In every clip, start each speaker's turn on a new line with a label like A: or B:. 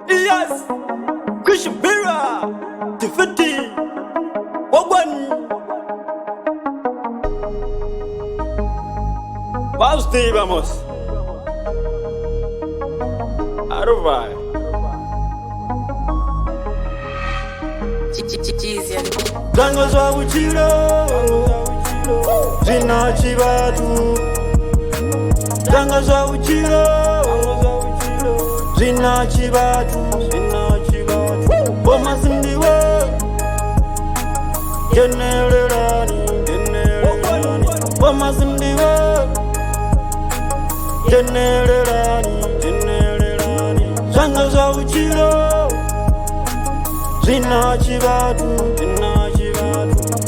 A: Yes, Christian Bira, Tiffany, Wagwan, vamos ti, vamos. Aruvai. Zango za uchiro, zina chibatu. Zango za uchiro, zina chibatu. Boma sindiwe, genererani. Boma sindiwe, genererani. Zango za uchiro, zina chibatu.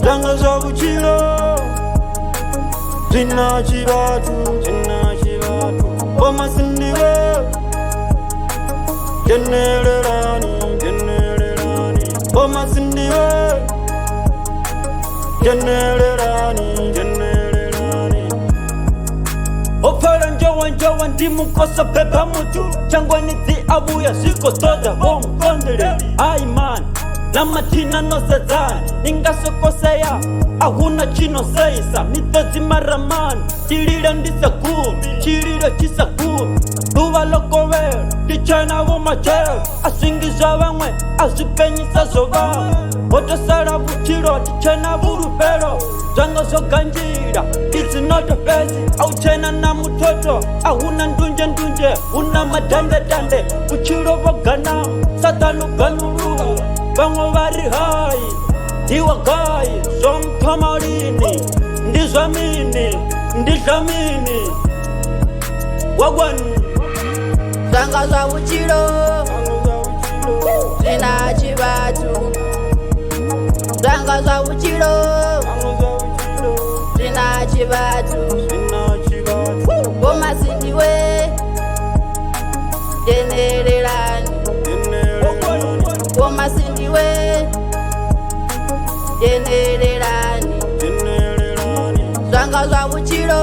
A: Zango za uchiro, zina chibatu. Boma sindiwe, genererani. Boma sindiwe, genererani. Opera njowa ndimu kosa pepa mutu. Changwa nizi abuya siko soda home kondere. Ay man, na matina no sezani. Ninga sokosea, ahuna chino seisa. Mitozi maraman, chirira ndisa kumi. Chirira chisa kumi. Duva loko ver, kichana vuma cher. Asingiza vangwe, asipenyisa soga. Oto sara buchiro, tichena burupero. Zango so ganjira, it's not a best. Auchena na mutoto, ahuna ndunje. Una madande, buchiro vagana. Satanu ganuru, vango vari hai. Diwa gai, som kamarini. Ndizamini Wagwan.
B: Zanga za uchiro, zina chibatu. Zanga za uchiro, zina chibatu. Boma sindiwe, genererani. Boma sindiwe, genererani. Zanga za uchiro,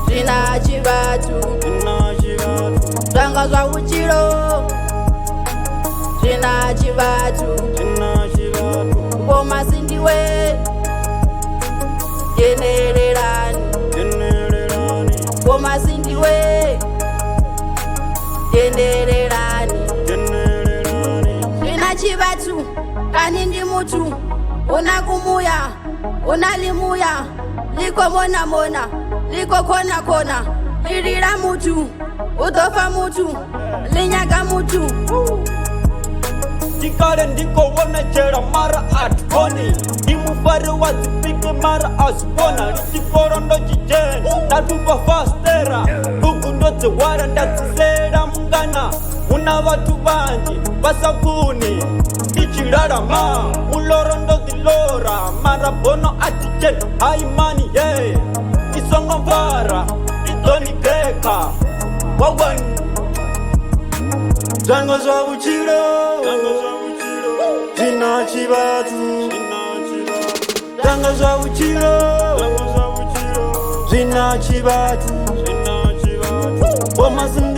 B: zina chibatu. Zanga za uchiro, zina chibatu. Boma sindiwe, genererani. Boma sindiwe, genererani. Zina chibatu, kani ndi mutu. Una kumuya, una limuya. Liko mona, liko kona. Lirira mutu, utofa mutu. Linyaga mutu.
A: Tikare ndiko wana chera mara atponi. Imufari wazipike mara asipona. Litikoro ndo chicheni, natupa fastera. Buku ndo tewara ndatisera mungana. Una watu banji, basafuni. Ichirara ma, uloro ndo zilora. Mara bono aticheni, haimani yeah. Isongo mvara, itoni keka. Wagwan. Zango za uchiro, zina chibatu. Zango za uchiro, zina chibatu. Boma sindiwe,